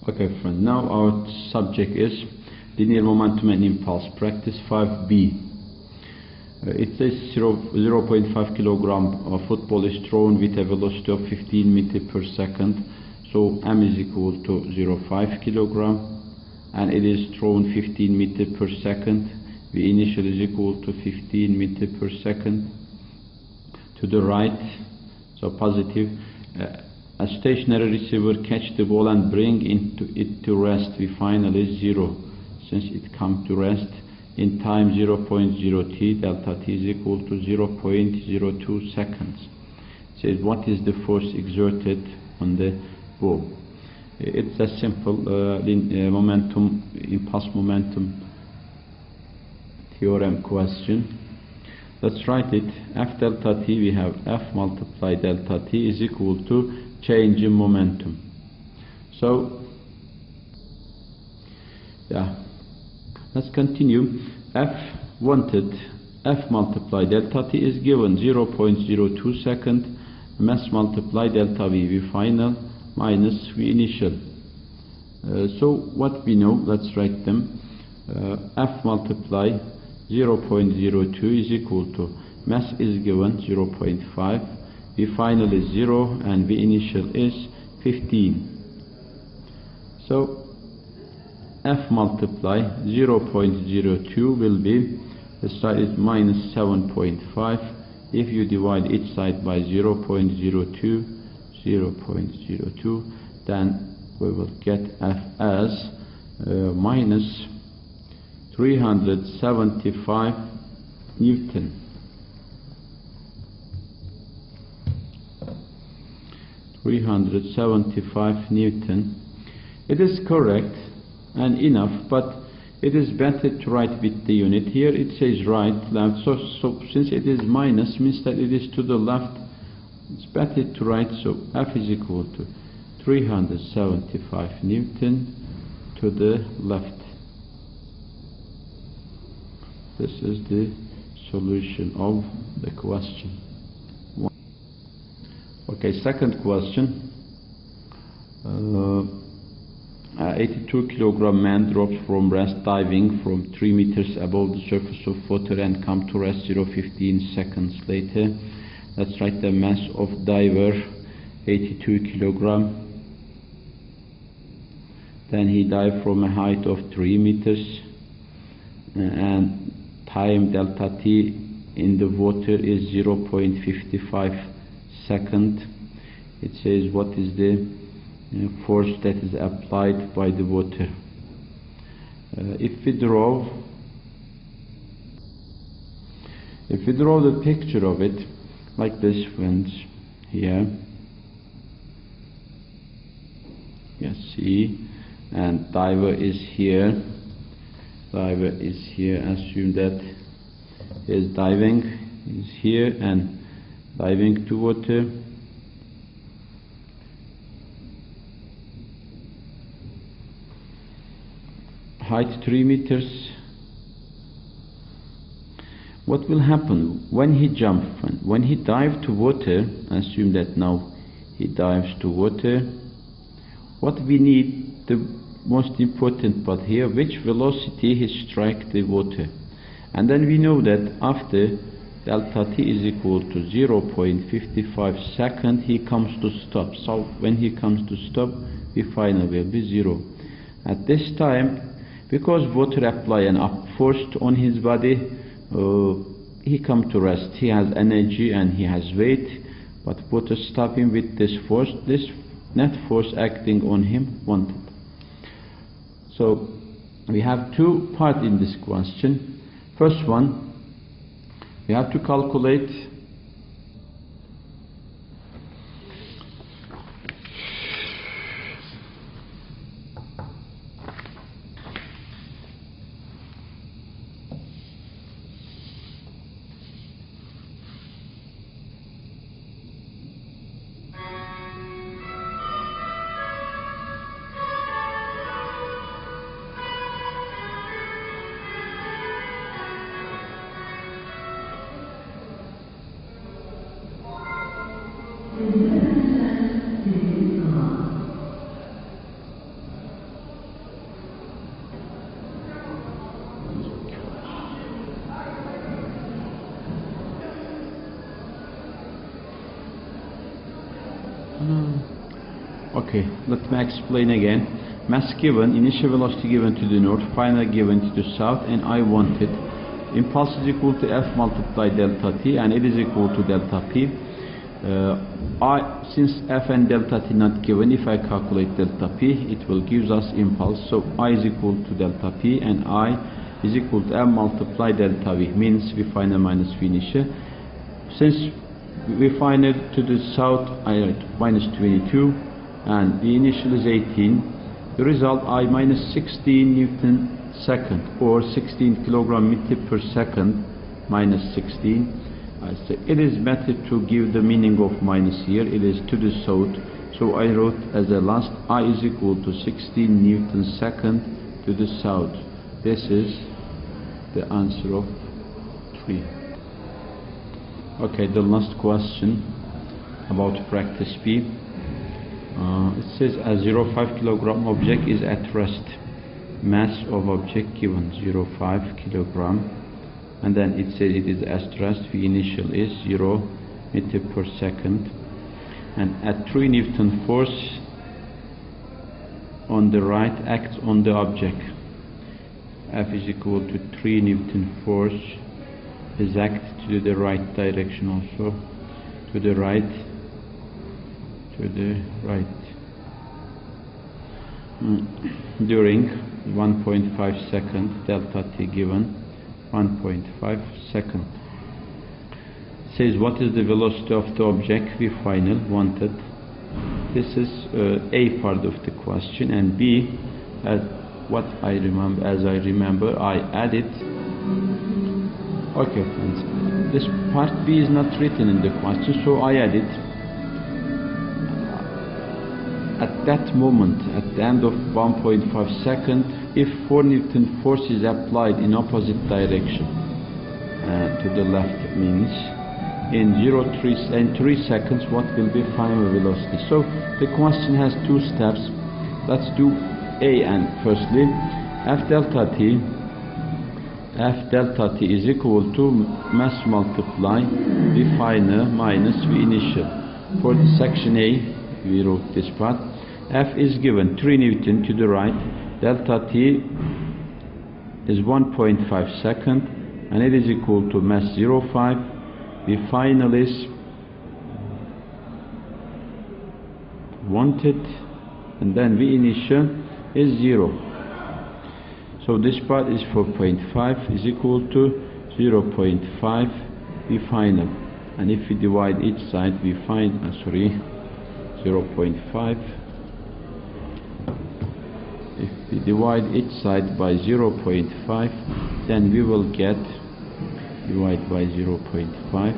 Okay friend, now our subject is linear momentum and impulse, practice 5b. It says 0.5 kilogram football is thrown with a velocity of 15 meters per second. So m is equal to 0.5 kilogram and it is thrown 15 meters per second. The initial is equal to 15 meters per second to the right, so positive. A stationary receiver catch the ball and bring it to rest. We finally 0 since it comes to rest in time 0.0 t. Delta t is equal to 0.02 seconds. It says what is the force exerted on the ball. It's a simple impulse momentum theorem question. Let's write it. F delta t, we have F multiplied delta t is equal to change in momentum. So let's continue. F wanted, F multiplied delta t is given 0.02 second, mass multiplied delta v, V final minus V initial. So what we know, let's write them. F multiply 0.02 is equal to mass is given 0.5, V final is 0 and V initial is 15. So F multiply 0.02 will be, the side is minus 7.5. If you divide each side by 0.02, then we will get F as minus 375 Newton. 375 Newton. It is correct and enough, but it is better to write with the unit. Here it says right, left, so since it is minus means that it is to the left. It's better to write, so F is equal to 375 Newton to the left. This is the solution of the question. Okay, second question. 82 kilogram man drops from rest diving from 3 meters above the surface of water and come to rest 0.15 seconds later. Let's write the mass of diver 82 kilogram. Then he dived from a height of 3 meters and time delta t in the water is 0.55 second. It says what is the force that is applied by the water. If we draw the picture of it like this, friends, here, yes, see, and diver is here, assume that is diving, is here and diving to water. Height 3 meters. What will happen when he jumps? When he dives to water, assume that now he dives to water. What we need, the most important part here, which velocity he strikes the water. And then we know that after delta t is equal to 0.55 second, he comes to stop. So when he comes to stop, the final will be 0. At this time, because water apply an up force on his body, he comes to rest. He has energy and he has weight, but water stop him with this force, this net force acting on him wanted. So we have two parts in this question. First one, we have to calculate Okay, let me explain again. Mass given, initial velocity given to the north, final given to the south, and I wanted impulse is equal to F multiply delta t, and it is equal to delta p. Since F and delta t not given, if I calculate delta p, it will give us impulse. So I is equal to delta p, and I is equal to M multiply delta v, means V final minus V initial. Since V final to the south, I write minus 22, and the initial is 18. The result, I minus 16 Newton second, or 16 kilogram meter per second, minus 16. So it is better to give the meaning of minus here. It is to the south, so I wrote as a last, I is equal to 16 Newton second to the south. This is the answer of 3. Okay, the last question about practice B. It says a 0.5 kilogram object is at rest. Mass of object given 0.5 kilogram, and then it says it is at rest. V initial is 0 meter per second, and at 3 Newton force on the right acts on the object. F is equal to 3 Newton force is act to the right direction, also to the right, during 1.5 second, delta t given 1.5 second. Says what is the velocity of the object V final wanted. This is A part of the question, and B, as I remember, I added. Okay, friends, this part B is not written in the question, so I added. At that moment, at the end of 1.5 second, if 4 Newton force is applied in opposite direction, to the left, means in 3 seconds, what will be final velocity? So the question has 2 steps. Let's do A, and firstly, F delta t is equal to mass multiply V final minus V initial. For the section A, we wrote this part. F is given 3 Newton to the right, delta t is 1.5 second, and it is equal to mass 0.5. The final is wanted, and then V initial is 0. So this part is 4.5 is equal to 0.5 V final, and if we divide each side, we find 0.5. If we divide each side by 0.5, then we will get divide by 0.5.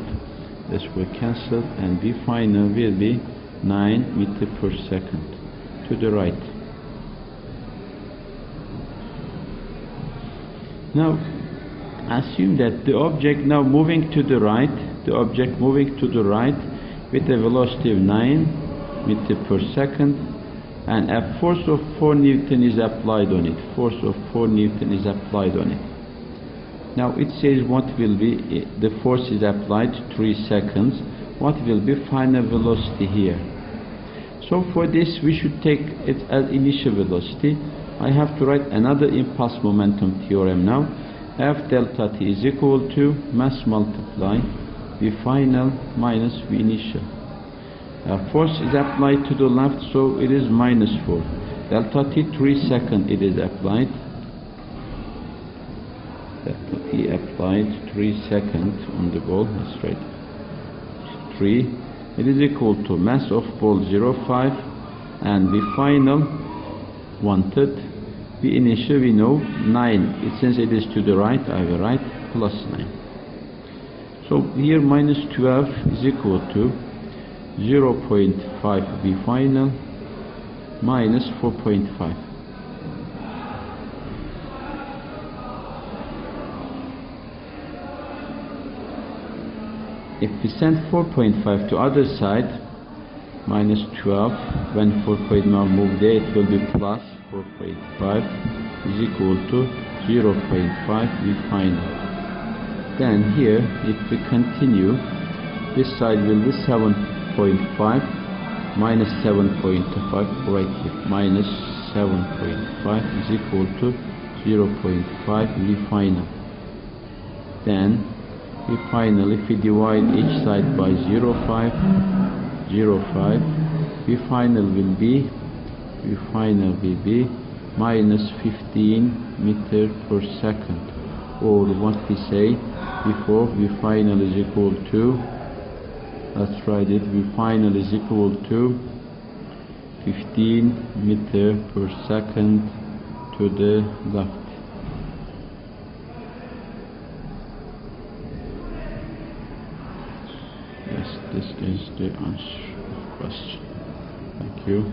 This will cancel, and V final will be 9 meter per second to the right. Now assume that the object now moving to the right, with a velocity of 9 meter per second, and a force of 4 Newton is applied on it. Now it says what will be, the force is applied 3 seconds. What will be final velocity here? So for this, we should take it as initial velocity. I have to write another impulse momentum theorem now. F delta t is equal to mass multiply V final minus V initial. Force is applied to the left, so it is minus 4. Delta t 3 seconds it is applied. Delta t applied 3 seconds on the ball. That's right. 3. It is equal to mass of ball 0.5, and the final wanted. The initial we know 9. Since it is to the right, I will write plus 9. So here minus 12 is equal to 0.5 V final minus 4.5. If we send 4.5 to other side, minus 12, when 4.5 move there, it will be plus 4.5 is equal to 0.5 V final. Then here, if we continue, this side will be 7.5, minus 7.5 right here, minus 7.5 is equal to 0.5 V final. Then V final, if we divide each side by 0.5, V final will be minus 15 meter per second, or what we say before, V final is equal to, let's write it, V final is equal to 15 meter per second to the left. Yes, this is the answer of question. Thank you.